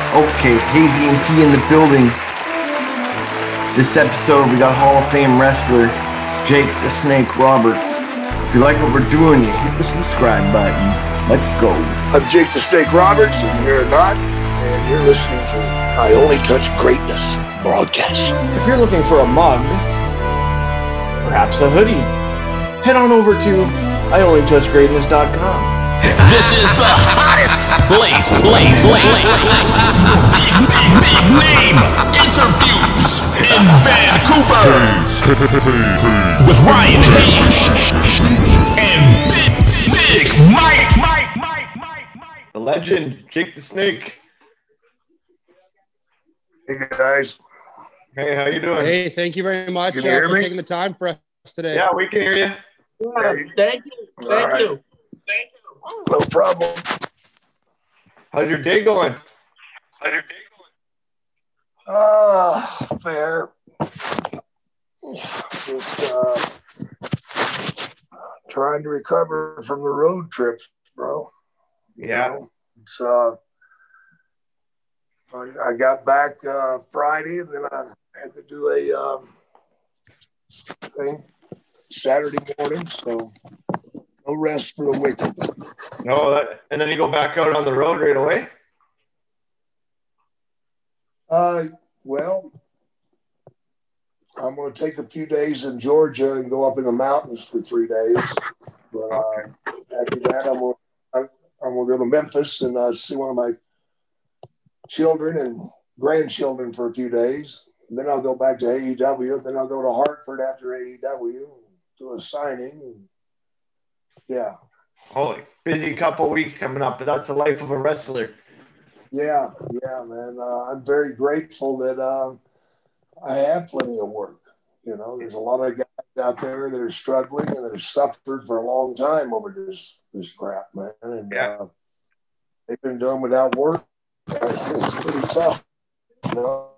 Okay, Hazy and T in the building. This episode, we got Hall of Fame wrestler Jake the Snake Roberts. If you like what we're doing, you hit the subscribe button. Let's go. I'm Jake the Snake Roberts, and you're not, and you're listening to I Only Touch Greatness broadcast. If you're looking for a mug, perhaps a hoodie, head on over to IOnlyTouchGreatness.com. This is the hottest place. Big name interviews in Vancouver with Ryan Hayes and Big Mike. The legend, Jake the Snake. Hey guys. Hey, how you doing? Hey, thank you very much Can you hear for me? taking the time for us today. Yeah, we can hear you. Yeah, Thank you. Thank you. No problem. How's your day going? Fair. Just trying to recover from the road trips, bro. Yeah. It's I got back Friday, and then I had to do a thing Saturday morning, so no rest for the wicked. No, and then you go back out on the road right away? Well, I'm going to take a few days in Georgia and go up in the mountains for 3 days. But after that, I'm going to go to Memphis and see one of my children and grandchildren for a few days. And then I'll go back to AEW. Then I'll go to Hartford after AEW and do a signing. And yeah. Holy, busy couple of weeks coming up, but that's the life of a wrestler. Yeah, man. I'm very grateful that I have plenty of work. You know, there's a lot of guys out there that are struggling and that have suffered for a long time over this crap, man. And they've been doing without work. It's pretty tough. You know?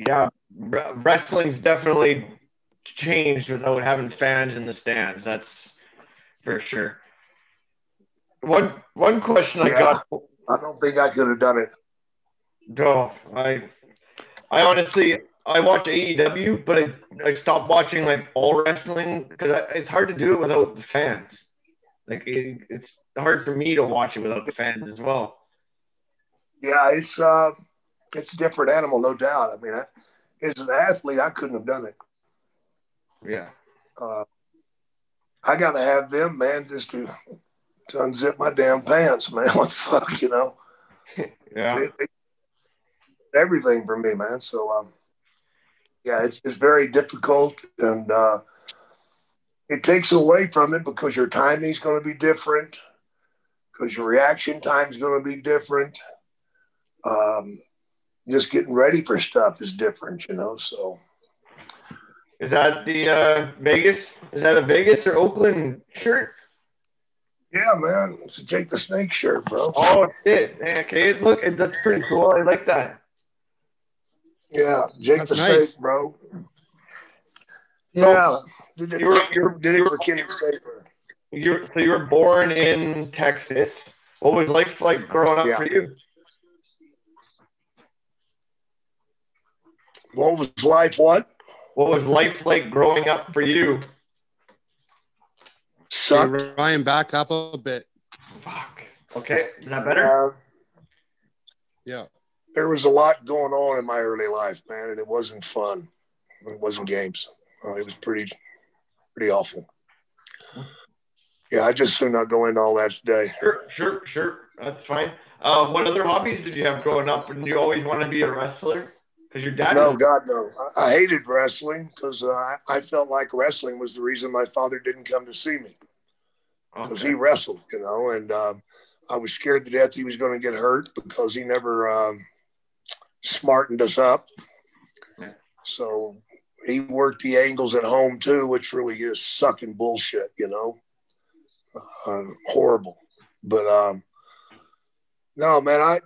Yeah, wrestling's definitely changed without having fans in the stands. That's for sure. One question I got. I don't think I could have done it. No, I honestly watch AEW, but I stopped watching like all wrestling because it's hard to do it without the fans. Like it's hard for me to watch it without the fans as well. Yeah, it's a different animal, no doubt. I mean, as an athlete, I couldn't have done it. Yeah. I got to have them, man, just to unzip my damn pants, man. What the fuck, you know? Yeah. Everything for me, man. So, yeah, it's very difficult, and it takes away from it because your timing is going to be different, because your reaction time is going to be different. Just getting ready for stuff is different, you know. So, is that the Vegas? Is that a Vegas or Oakland shirt? yeah, man, it's a Jake the Snake shirt, bro. Oh shit! Okay, look, that's pretty cool. I like that. Yeah, Jake That's the nice. Snake, bro. Yeah, did it for Kenny Saber. You were born in Texas. What was life like growing up Yeah. for you? What was life? What? What was life like growing up for you? Sucked. Hey, Ryan, back up a bit. Fuck. Okay, is that better? Yeah. There was a lot going on in my early life, man, and it wasn't fun. It wasn't games. It was pretty awful. Yeah, I just soon not go into all that today. Sure. That's fine. What other hobbies did you have growing up? And you always want to be a wrestler? Because your dad. No, God, no. I hated wrestling because I felt like wrestling was the reason my father didn't come to see me. Because he wrestled, you know, and I was scared to death he was going to get hurt because he never smartened us up. Yeah. So he worked the angles at home too, which really is sucking bullshit, you know. Horrible. But no, man,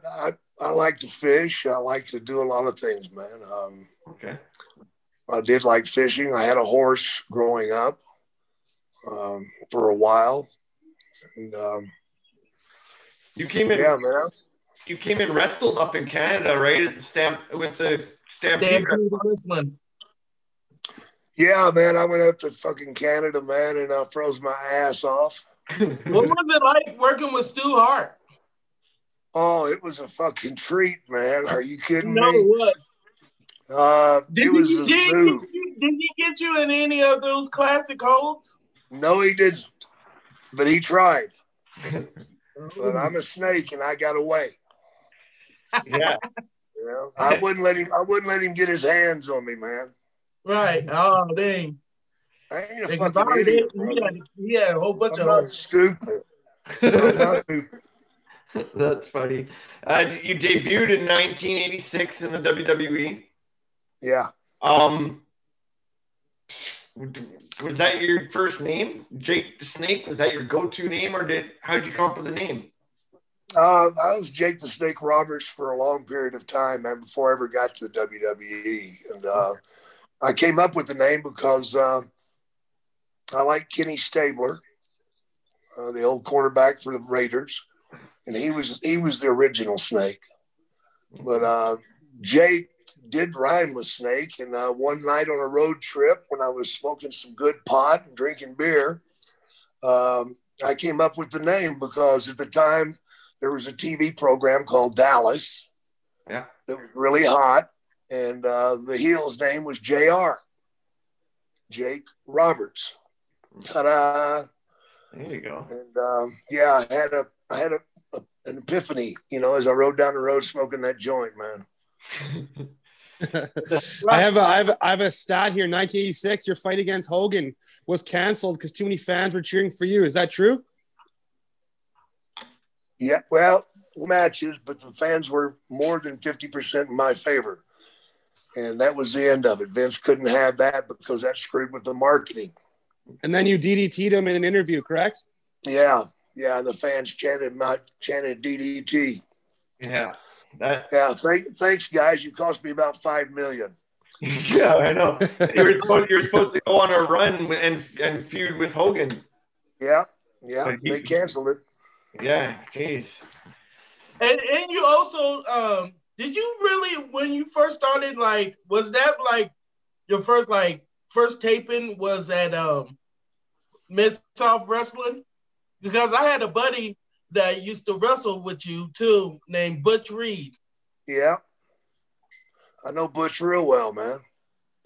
I like to fish. I like to do a lot of things, man. Okay. I did like fishing. I had a horse growing up for a while. And You came in. yeah, man. you came and wrestled up in Canada, right? At the Stampede. Stampede Wrestling. Yeah, man, I went up to fucking Canada, man, and I froze my ass off. What was it like working with Stu Hart? Oh, it was a fucking treat, man. Are you kidding No, me? what? It was a zoo. Did he get you in any of those classic holds? No, he didn't, but he tried. But I'm a snake, and I got away. Yeah. You know, I wouldn't let him get his hands on me, man. Right. Oh, dang. I ain't a Because fucking idiot, he had a whole bunch I'm of not holds. stupid. I'm not stupid. That's funny. You debuted in 1986 in the WWE. Yeah. Was that your first name, Jake the Snake? Was that your go-to name, or how'd you come up with the name? I was Jake the Snake Roberts for a long period of time, man, before I ever got to the WWE. And I came up with the name because I like Kenny Stabler, the old quarterback for the Raiders, and he was the original Snake. But Jake did rhyme with Snake, and one night on a road trip when I was smoking some good pot and drinking beer, I came up with the name because at the time there was a TV program called Dallas that was really hot, and the heel's name was JR, Jake Roberts. Ta-da! There you go. And yeah, I had an epiphany, you know, as I rode down the road smoking that joint, man. I have a stat here. 1986, your fight against Hogan was canceled because too many fans were cheering for you. Is that true? Yeah, well, matches, but the fans were more than 50% in my favor. And that was the end of it. Vince couldn't have that because that screwed with the marketing. And then you DDT'd him in an interview, correct? Yeah. Yeah, the fans chanted DDT. Yeah. Yeah, thanks, guys. You cost me about $5 million. Yeah, I know. You were supposed to go on a run and feud with Hogan. Yeah, they canceled it. Yeah, jeez. And you also did you really, when you first started, like, was that like your first taping was at Mid-South Wrestling? Because I had a buddy that used to wrestle with you too, named Butch Reed. Yeah, I know Butch real well, man.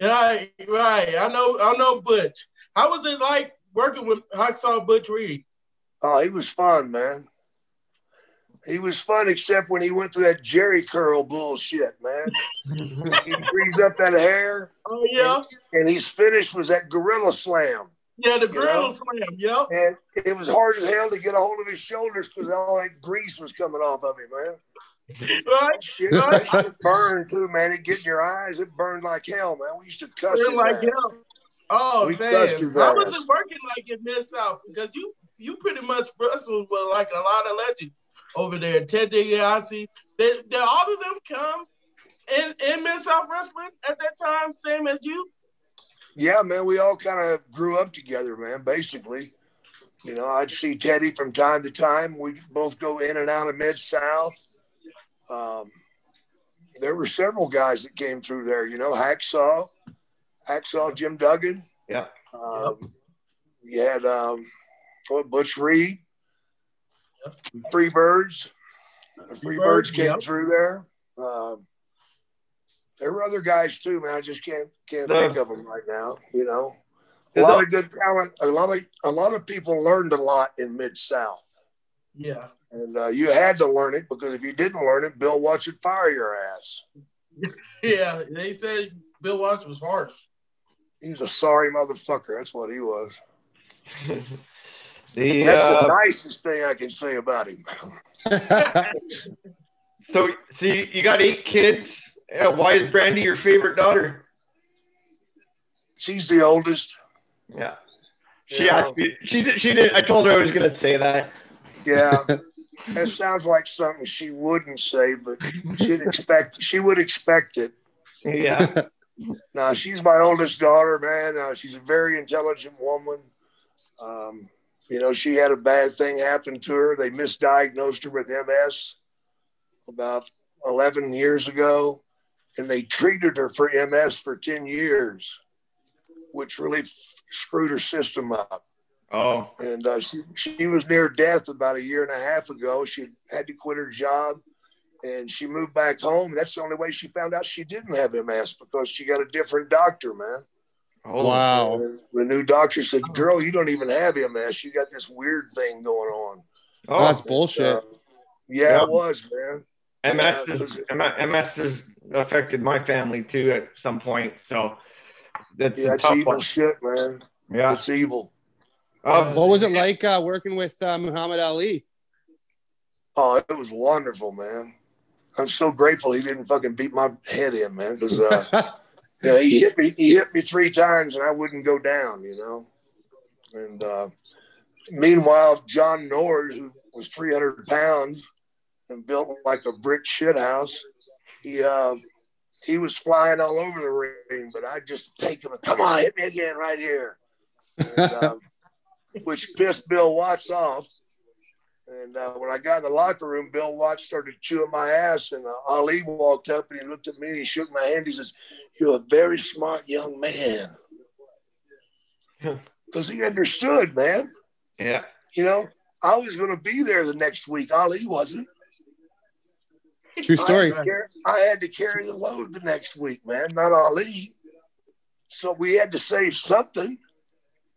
Right. I know Butch. How was it like working with Hacksaw Butch Reed? Oh, he was fun, man. He was fun, except when he went through that Jerry curl bullshit, man. He greased up that hair. Oh yeah. And his finish was that gorilla slam. Yeah, the gorilla slam. Yep. And it was hard as hell to get a hold of his shoulders because all that grease was coming off of him, man. Right. That shit burned too, man. It get in your eyes. It burned like hell, man. We used to cuss his like ass. hell. Oh We man, cussed his how was ass. it working like in Mid-South? Because you pretty much wrestled with like a lot of legends over there. Ted DiBiase. All of them come in Mid-South Wrestling at that time, same as you. Yeah, man, we all kind of grew up together, man, basically. You know, I'd see Teddy from time to time. We'd both go in and out of Mid-South. There were several guys that came through there, you know, Hacksaw, Jim Duggan. Yeah. You had Butch Reed, Freebirds. The Freebirds came through there. There were other guys too, man. I just can't think of them right now. You know, a lot of good talent. A lot of people learned a lot in Mid-South. Yeah. And you had to learn it because if you didn't learn it, Bill Watts would fire your ass. Yeah, they said Bill Watts was harsh. He's a sorry motherfucker. That's what he was. That's the nicest thing I can say about him. So you got 8 kids. Why is Brandy your favorite daughter? She's the oldest. Yeah. She asked me. She did. I told her I was going to say that. Yeah. That sounds like something she wouldn't say, but she would expect it. Yeah. No, she's my oldest daughter, man. She's a very intelligent woman. You know, she had a bad thing happen to her. They misdiagnosed her with MS. about 11 years ago, and they treated her for MS for 10 years, which really screwed her system up. Oh. And she was near death about a year and a half ago. She had to quit her job, and she moved back home. That's the only way she found out she didn't have MS, because she got a different doctor, man. Oh. Wow. And the new doctor said, girl, you don't even have MS. You got this weird thing going on. Oh. That's bullshit. Yeah, it was, man. MS has affected my family too at some point. So that's a it's tough evil one. shit, man. Yeah. It's evil. What was it like working with Muhammad Ali? Oh, it was wonderful, man. I'm so grateful he didn't fucking beat my head in, man, because he hit me 3 times and I wouldn't go down, you know. And meanwhile, John Nord, who was 300 pounds and built like a brick shit house, he was flying all over the ring, but I'd just take him and, come on, hit me again right here. And, which pissed Bill Watts off. And when I got in the locker room, Bill Watts started chewing my ass, and Ali walked up and he looked at me and he shook my hand. He says, "You're a very smart young man." Because he understood, man. Yeah. You know, I was going to be there the next week. Ali wasn't. True story. I had to carry the load the next week, man, not Ali. So we had to save something.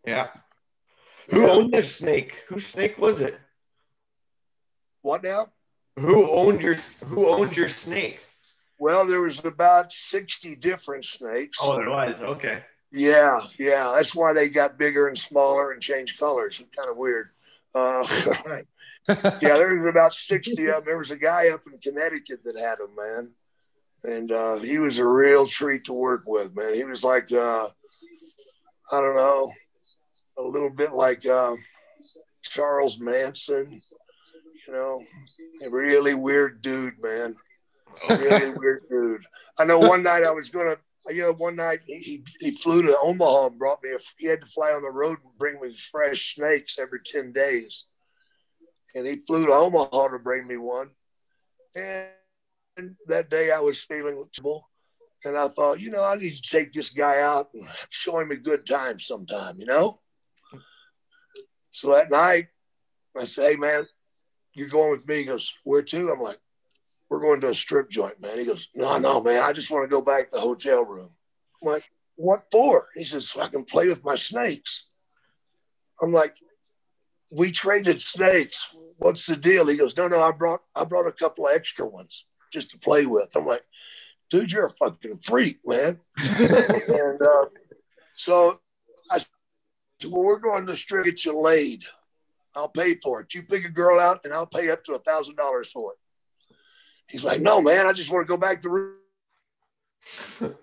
Yeah. Who owned the snake? Whose snake was it? What now? Who owned your snake? Well, there was about 60 different snakes. Oh, there was. Okay. Yeah. That's why they got bigger and smaller and changed colors. It's kind of weird. Right. Yeah, there was about 60 of them. There was a guy up in Connecticut that had them, man. And he was a real treat to work with, man. He was like, I don't know, a little bit like Charles Manson, you know, a really weird dude, man. A really weird dude. I know one night one night he flew to Omaha and brought me he had to fly on the road and bring me fresh snakes every 10 days. And he flew to Omaha to bring me one. And that day I was feeling terrible. And I thought, you know, I need to take this guy out and show him a good time sometime, you know? So that night I said, "Hey, man, you're going with me?" He goes, "Where to?" I'm like, "We're going to a strip joint, man." He goes, No, man, I just want to go back to the hotel room." I'm like, "What for?" He says, "So I can play with my snakes." I'm like, "We traded snakes. What's the deal?" He goes, No, I brought a couple of extra ones just to play with. I'm like, "Dude, you're a fucking freak, man." And so I said, "Well, we're going to the strip, get you laid. I'll pay for it. You pick a girl out and I'll pay up to $1,000 for it." He's like, "No, man, I just want to go back to the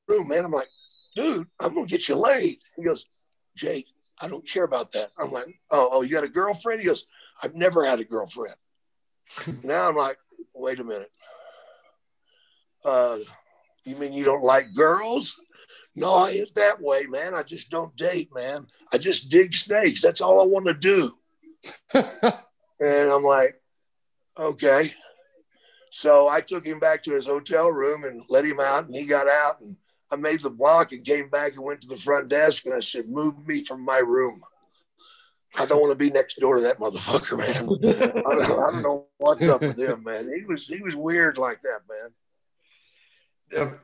room, man." I'm like, "Dude, I'm going to get you laid." He goes, "Jake, I don't care about that." I'm like, oh, you got a girlfriend?" He goes, "I've never had a girlfriend." Now I'm like, wait a minute. You mean you don't like girls? "No, I ain't that way, man. I just don't date, man. I just dig snakes. That's all I want to do." And I'm like, okay. So I took him back to his hotel room and let him out, and he got out, and I made the block and came back and went to the front desk, and I said, "Move me from my room. I don't want to be next door to that motherfucker, man." I don't know what's up with him, man. He was weird like that, man.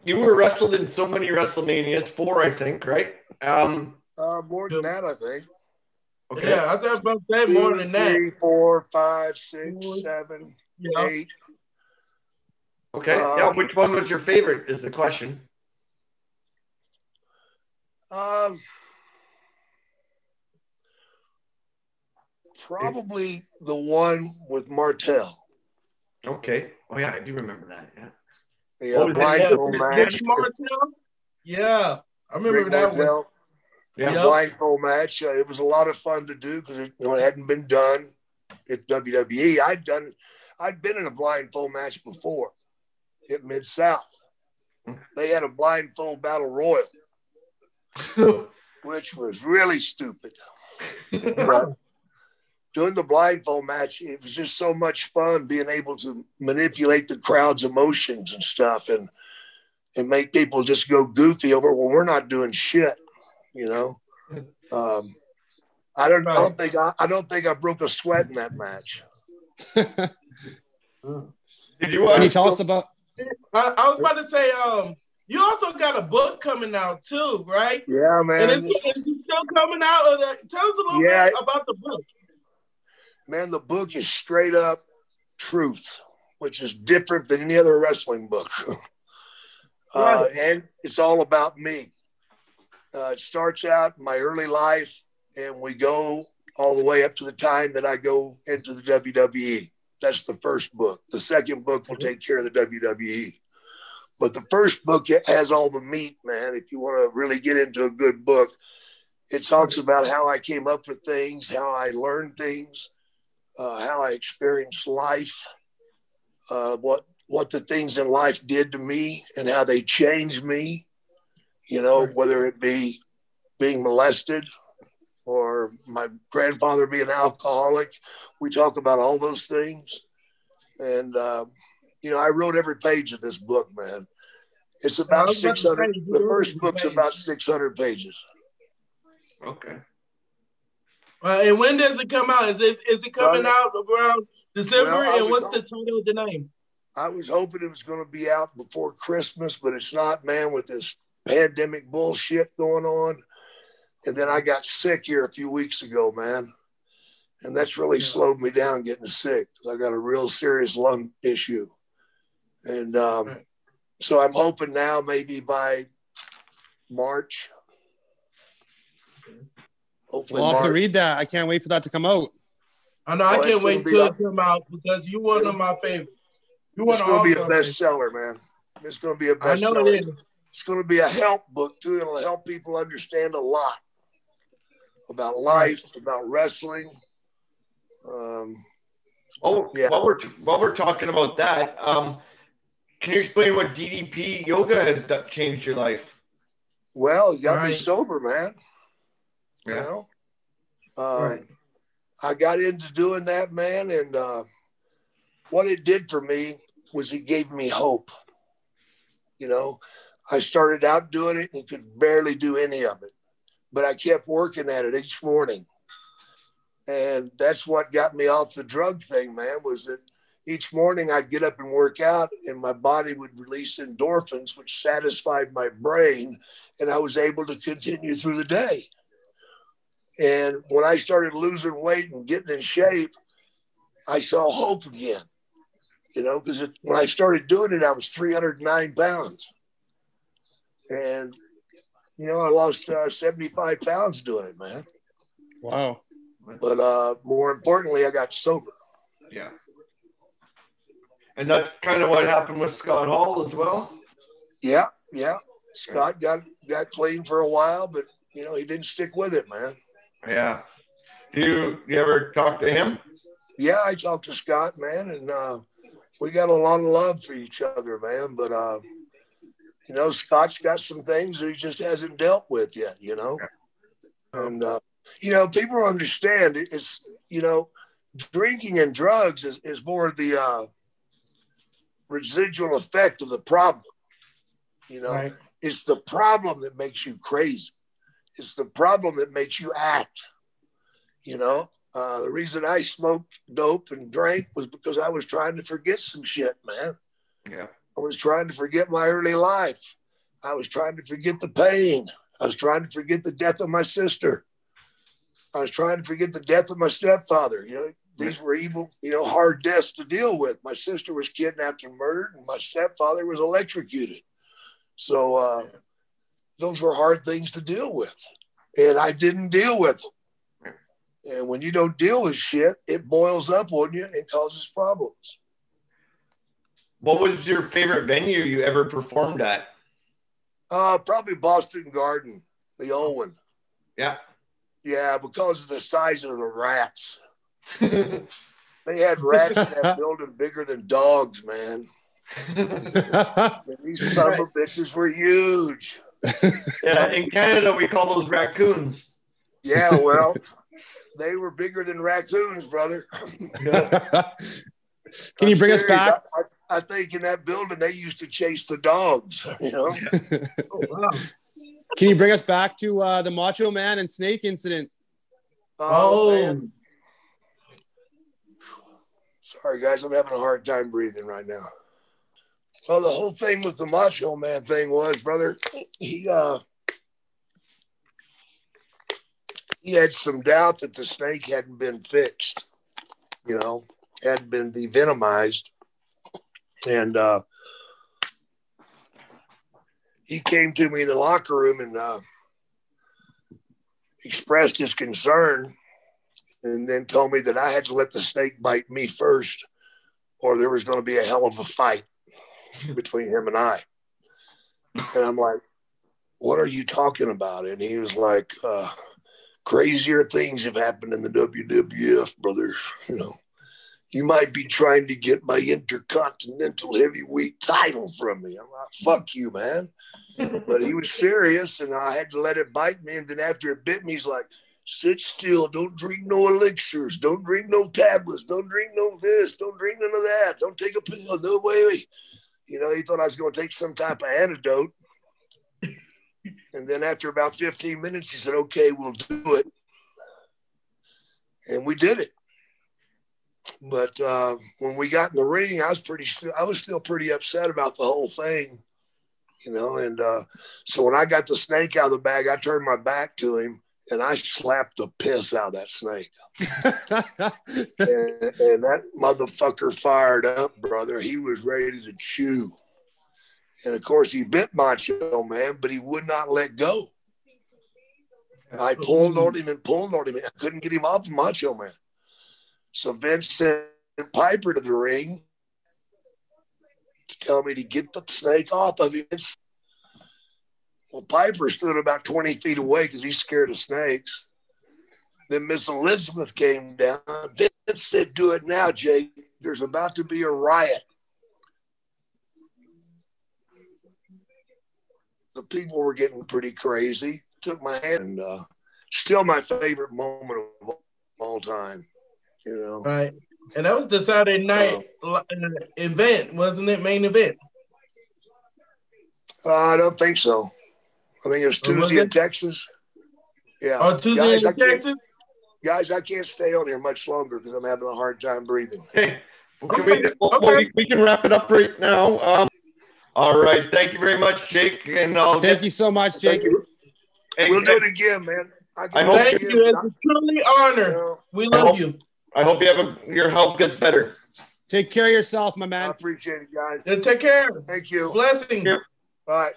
You were wrestled in so many WrestleManias, 4, I think, right? More than that, I think. Okay. Yeah, I was about to say more than that. 3, 4, 5, 6, 7, Yeah. 8. Okay. Yeah. Which one was your favorite? Is the question. Probably the one with Martel. Okay. Oh yeah, I do remember that. Yeah. Yeah, blindfold match. Rick Martel? Yeah, I remember Rick that Martel. one. Yeah, Yep. blindfold match. It was a lot of fun to do because it hadn't been done at WWE. I'd been in a blindfold match before at Mid-South. They had a blindfold battle royal, which was really stupid. But doing the blindfold match, it was just so much fun being able to manipulate the crowd's emotions and stuff and make people just go goofy over when we're not doing shit, you know. I don't think I broke a sweat in that match. Did you Can you tell us about? I was about to say, you also got a book coming out too, right? Yeah, man. And it's still coming out. Tell us a little bit about the book. Man, the book is straight up truth, which is different than any other wrestling book. Right. And it's all about me. It starts out in my early life, and we go all the way up to the time that I go into the WWE. That's the first book. The second book will take care of the WWE. But the first book has all the meat, man. If you want to really get into a good book, it talks about how I came up with things, how I learned things, how I experienced life, what the things in life did to me and how they changed me, you know, whether it be being molested or my grandfather being an alcoholic. We talk about all those things. And, you know, I wrote every page of this book, man. It's about 600. The first book's about 600 pages. Okay. And when does it come out? Is it coming out around December? Well, and what's the title of the name? I was hoping it was going to be out before Christmas, but it's not, man, with this pandemic bullshit going on. And then I got sick here a few weeks ago, man. And that's really slowed me down getting sick. I got a real serious lung issue. And so I'm hoping now maybe by March. Hopefully We'll have to read that. I can't wait for that to come out. I know. I can't wait till it come out because you're one of my favorites. It's going to be a bestseller, man. It's going to be a bestseller. I know it is. It's going to be a help book, too. It'll help people understand a lot about life, about wrestling. While we're talking about that, can you explain what DDP yoga has changed your life? Well, you got me sober, man. You know? I got into doing that, man, and what it did for me was it gave me hope. You know, I started out doing it and could barely do any of it, but I kept working at it each morning. And that's what got me off the drug thing, man, was that each morning I'd get up and work out and my body would release endorphins, which satisfied my brain. And I was able to continue through the day. And when I started losing weight and getting in shape, I saw hope again, you know, because when I started doing it, I was 309 pounds. And, you know, I lost 75 pounds doing it, man. Wow. But more importantly, I got sober. Yeah. And that's kind of what happened with Scott Hall as well? Yeah. Scott got clean for a while, but, you know, he didn't stick with it, man. Yeah. Do you ever talk to him? Yeah, I talked to Scott, man, and we got a lot of love for each other, man. But, you know, Scott's got some things that he just hasn't dealt with yet, you know. And, you know, people don't understand. It's, you know, drinking and drugs is more the residual effect of the problem. You know, It's the problem that makes you crazy. It's the problem that makes you act. You know, the reason I smoked dope and drank was because I was trying to forget some shit, man. Yeah. I was trying to forget my early life. I was trying to forget the pain. I was trying to forget the death of my sister. I was trying to forget the death of my stepfather. You know, these were evil, you know, hard deaths to deal with. My sister was kidnapped and murdered, and my stepfather was electrocuted. So those were hard things to deal with. And I didn't deal with them. And when you don't deal with shit, it boils up on you and causes problems. What was your favorite venue you ever performed at? Probably Boston Garden, the old one. Yeah. Yeah, because of the size of the rats. They had rats in that building bigger than dogs, man. These son of a bitches were huge. Yeah, in Canada we call those raccoons. Yeah, well, They were bigger than raccoons, brother. Can you bring us back? I think in that building they used to chase the dogs. You know. Oh, wow. Can you bring us back to the Macho Man and Snake incident? Man. Sorry, guys. I'm having a hard time breathing right now. Well, the whole thing with the Macho Man thing was, brother, he had some doubt that the snake hadn't been fixed, you know, hadn't been devenomized. And he came to me in the locker room and expressed his concern, and then told me that I had to let the snake bite me first, or there was going to be a hell of a fight between him and I. And I'm like, what are you talking about? And he was like, crazier things have happened in the WWF, brother. You know, you might be trying to get my Intercontinental Heavyweight title from me. I'm like, fuck you, man. But he was serious, and I had to let it bite me. And then after it bit me, he's like, sit still. Don't drink no elixirs. Don't drink no tablets. Don't drink no this. Don't drink none of that. Don't take a pill. No way. You know, he thought I was going to take some type of antidote. And then after about 15 minutes, he said, okay, we'll do it. And we did it. But when we got in the ring, I was still pretty upset about the whole thing, you know. And so when I got the snake out of the bag, I turned my back to him and I slapped the piss out of that snake. and that motherfucker fired up, brother. He was ready to chew. And of course, he bit Macho Man, but he would not let go. I pulled on him and pulled on him. I couldn't get him off of Macho Man. So Vince sent Piper to the ring to tell me to get the snake off of him. Well, Piper stood about 20 feet away because he's scared of snakes. Then Miss Elizabeth came down. Vince said, do it now, Jake. There's about to be a riot. The people were getting pretty crazy. Took my hand, and still my favorite moment of all time. You know, Right. And that was the Saturday night event, wasn't it? Main event. I don't think so. I think it was Tuesday in Texas. Yeah. Oh, Tuesday in Texas? Guys, I can't stay on here much longer because I'm having a hard time breathing. Okay. We can wrap it up right now. All right. Thank you very much, Jake. And Thank you so much, Jake. We'll do it again, man. Thank you. It's a truly honor. You know, We love you. I hope your health gets better. Take care of yourself, my man. I appreciate it, guys. And take care. Thank you. Blessings. Bye.